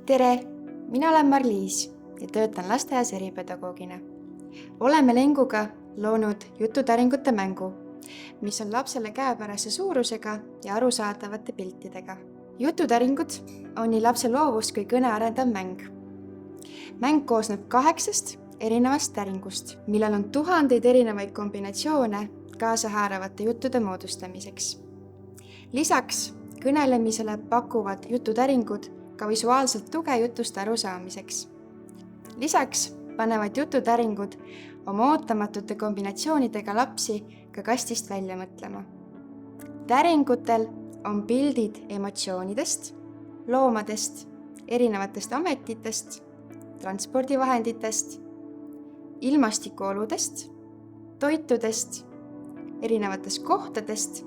Tere, mina olen Marliis ja töötan lasteaias eripedagoogina. Oleme Lenguga loonud jututäringute mängu, mis on lapsele käepärase suurusega ja arusaadavate piltidega. Jututäringud on nii lapse loovust kui kõne arendav mäng. Mäng koosneb 8 erinevast täringust, millel on tuhandeid erinevaid kombinatsioone kaasahääravate juttude moodustamiseks. Lisaks kõnelemisele pakuvad jututäringud ka visuaalselt tuge jutust arusaamiseks. Lisaks panevad jututäringud oma ootamatute kombinatsioonidega lapsi ka kastist välja mõtlema. Täringutel on pildid emotsioonidest, loomadest, erinevatest ametitest, transpordivahenditest, ilmastikuoludest, toitudest, erinevatest kohtadest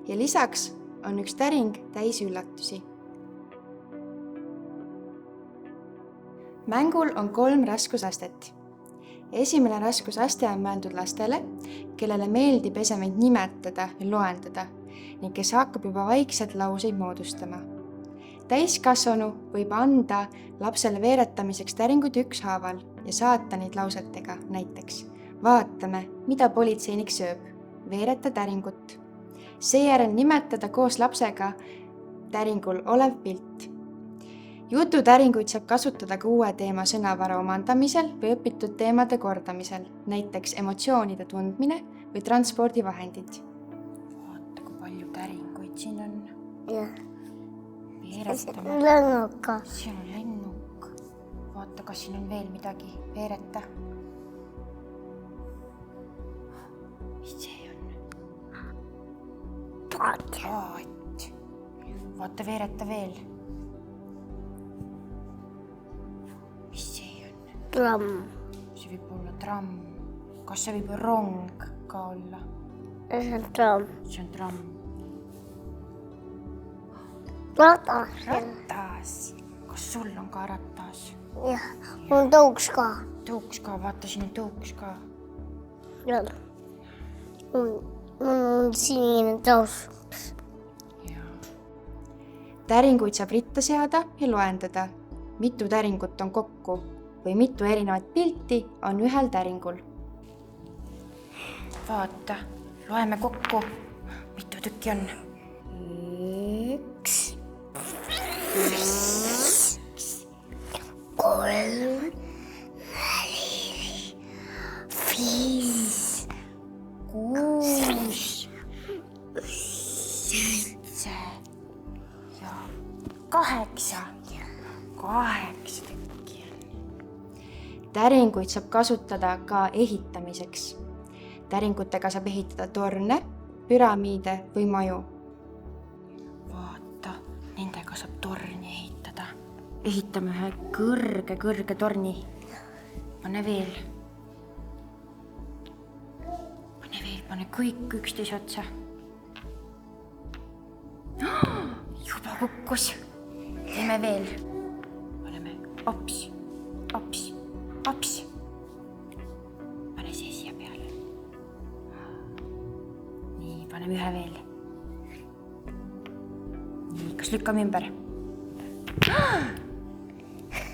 ja lisaks on üks täring täis üllatusi. Mängul on 3 raskusastet. Esimene raskusaste on mõeldud lastele, kellele meeldib esemeid nimetada ja loendada ning kes hakkab juba vaikselt lauseid moodustama. Täiskasvanu võib anda lapsele veeretamiseks täringuid ükshaaval ja saata neid lausetega, näiteks vaatame, mida politseinik sööb, veereta täringut. Seejärel nimetada koos lapsega täringul olev pilt. Jututäringuid saab kasutada ka uue teema sõnavara omandamisel või õpitud teemade kordamisel, näiteks emotsioonide tundmine või transpordivahendid. Vaata, kui palju täringuid siin on. Jah. Veeretame. Lennuka. Siin on lennuk. Vaata, kas siin on veel midagi. Veereta. Mis see on? Paat. Vaata, veereta veel. Mis see on? Tramm. See võib olla tramm. Kas see võib rong ka olla? See on tramm. See on tramm. Ratas. Ratas. Kas sul on ka ratas? Jah, on tõuks ka. Tõuks ka, vaata siin on tõuks ka. Jah. On sinine tõus. Täringuid saab ritta seada ja loendada. Mitu täringut on kokku või mitu erinevat pilti on ühel täringul. Vaata, loeme kokku. Mitu tükki on? 1, 3, 4, 5, 6, 7 ja 8. 8 tükki on. Täringuid saab kasutada ka ehitamiseks. Täringutega saab ehitada torne, püramiide või maju. Vaata, nendega saab torni ehitada. Ehitame ühe kõrge torni. Pane veel. Pane kõik üksteise otsa. Juba kukkus. Teeme veel. Oleme ops. Pane see siia peale. Nii, paneme ühe veel. Nii, kas lükkame ümber?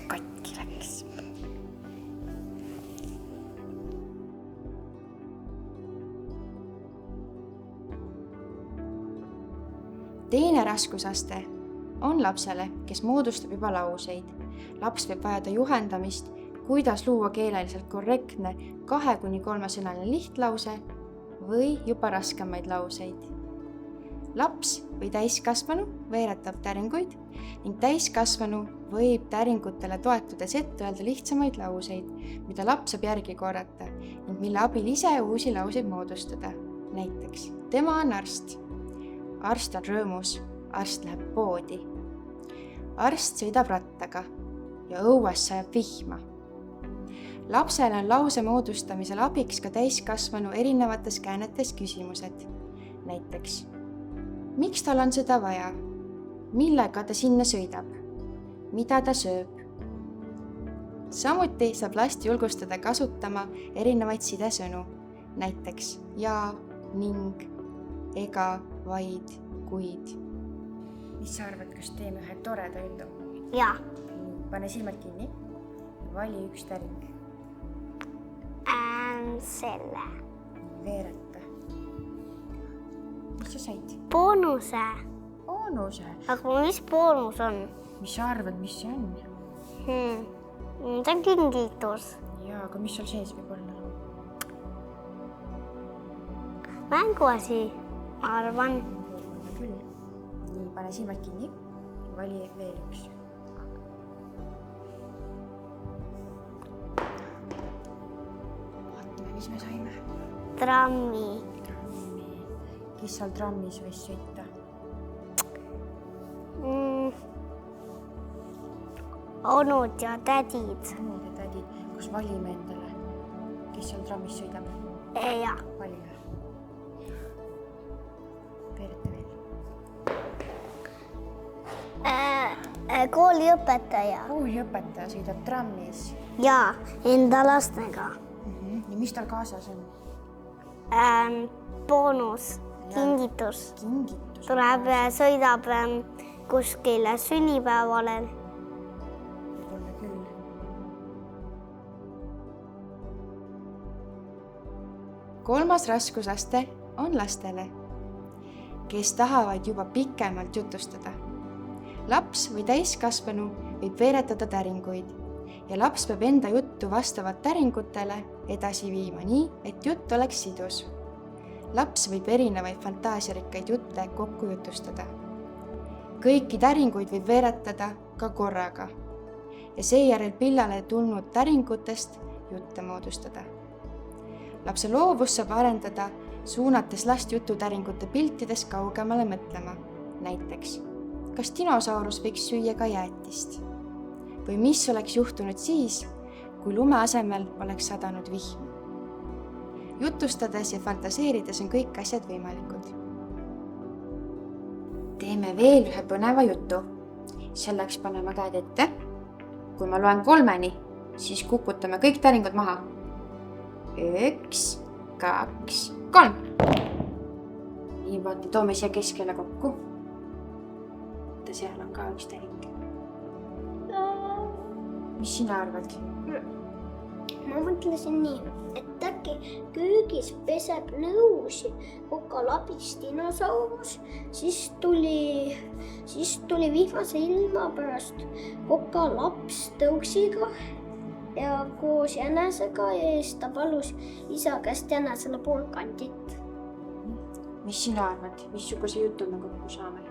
Katki läks. Teine raskusaste on lapsele, kes moodustab juba lauseid. Laps võib vajada juhendamist, kuidas luua keeleliselt korrektne 2-3 sõnaline lihtlause või juba raskemaid lauseid. Laps või täiskasvanu veeretab täringuid ning täiskasvanu võib täringutele toetudes ette öelda lihtsamaid lauseid, mida laps saab järgi korrata ning mille abil ise uusi lauseid moodustada. Näiteks, tema on arst. Arst on rõõmus, arst läheb poodi. Arst sõidab rattaga ja õues sajab vihma. Lapsele on lause moodustamisel abiks ka täiskasvanu erinevates käänetes küsimused. Näiteks, miks tal on seda vaja? Millega ta sinna sõidab? Mida ta sööb? Samuti saab last julgustada kasutama erinevaid sidesõnu. Näiteks ja, ning, ega, vaid, kuid. Mis sa arvad, kas teeme ühe toreda ildu? Jah. pane silmad kinni. Vali üks täring. Selle. Veereta. Mis sa said? Boonuse. Boonuse. Aga mis boonus on? Mis sa arvad, mis see on? See on kingitus. Jaa, aga mis seal sees võib olla? Mänguasi, ma arvan. Küll. Nii, pane silmad kinni. Vali veel üks. Vaatame, mis me saime. Trammi. Kes seal trammis võis sõita? Onud ja tädid. Onud ja tädid. Kas valime endale? Kes seal trammis sõidab? Ja. Valime. Veereta veel. Kooliõpetaja. Kooliõpetaja sõidab trammis. Ja, enda lastega. Ja mis tal kaasas on? Boonus, kingitus. Kingitus. Tuleb, sõidab kuskile sünnipäevale. Võib-olla küll. Kolmas raskusaste on lastele, kes tahavad juba pikemalt jutustada. Laps või täiskasvanu võib veeretada täringuid ja laps peab enda juttu vastavalt täringutele edasi viima nii, et jutt oleks sidus. Laps võib erinevaid fantaasiarikkaid jutte kokku jutustada. Kõiki täringuid võib veeretada ka korraga ja seejärel pillale tulnud täringutest jutte moodustada. Lapse loovus saab arendada, suunates last jututäringute piltides kaugemale mõtlema. Näiteks, kas dinosaurus võiks süüa ka jäätist? Või mis oleks juhtunud siis, kui lume asemel oleks sadanud vihm? Jutustades ja fantaseerides on kõik asjad võimalikud. Teeme veel ühe põneva jutu. Selleks paneme käed ette. Kui ma loen 3, siis kukutame kõik täringud maha. 1, 2, 3. Nii, vaata, toome siia keskele kokku. Seal on ka üks täring. Mis sina arvad? Ma mõtlesin nii, et äkki köögis peseb nõusi kokalabis dinosaurus, siis tuli vihmase ilma pärast kokalaps tõuksiga ja koos jänesega ja siis ta palus isa käest jänesele porgandit. Mis sina arvad? Missuguse jutu me kokku saame?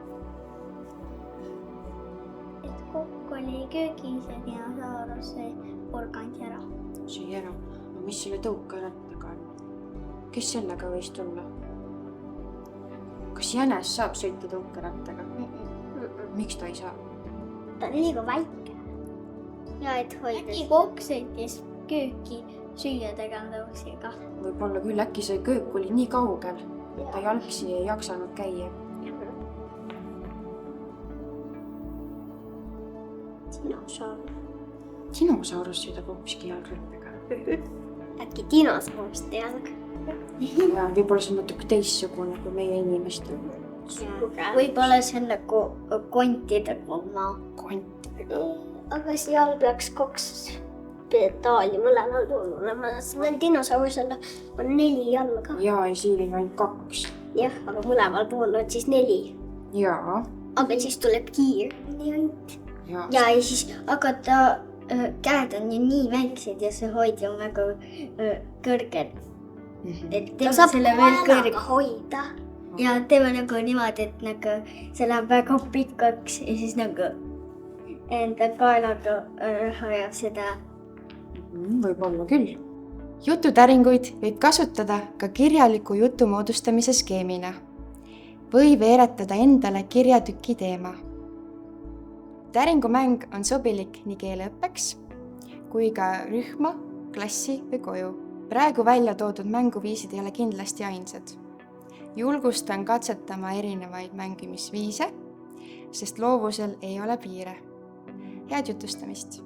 Kokk oli köögis ja dinosaurus sai porgandi ära. Sai ära. No mis selle tõukerattaga on? Kes sellega võis tulla? Kas jänes saab sõita tõukerattaga? Miks ta ei saa? Ta on liiga väike. Ja et hoides. Äkki kokk sõitis kööki süüa tegema tõuksiga. Võib-olla küll, äkki see köök oli nii kaugel, et ta jalgsi ei jaksanud käia. Dinosaurus sõidab hoopiski jalgrattaga. Äkki dinosaurust jalg? Ja võib-olla see on natuke teissugune kui meie inimestel. Võib-olla see on nagu kontidega. Kontidega. Aga seal peaks 2 pedaali mõlemal pool olema. Sellel dinosaurusel on 4 jalga. Ja siin on ainult 2. Jah, aga mõlemal pool on siis 4. Jaa. Aga siis tuleb kiiremini ainult. Ja siis, aga ta käed on ju nii väiksed ja see hoidja on väga kõrged. Et ta saab kaelaga hoida. Ja teeme nagu niimoodi, et nagu see läheb väga pikaks ja siis nagu enda kaelaga hoiab seda. Võib-olla küll. Jututäringuid võib kasutada ka kirjaliku jutu moodustamise skeemina või veeretada endale kirjatüki teema. Täringumäng on sobilik nii keeleõppeks kui ka rühma, klassi või koju. Praegu välja toodud mänguviisid ei ole kindlasti ainsad. Julgustan katsetama erinevaid mängimisviise, sest loovusel ei ole piire. Head jutustamist!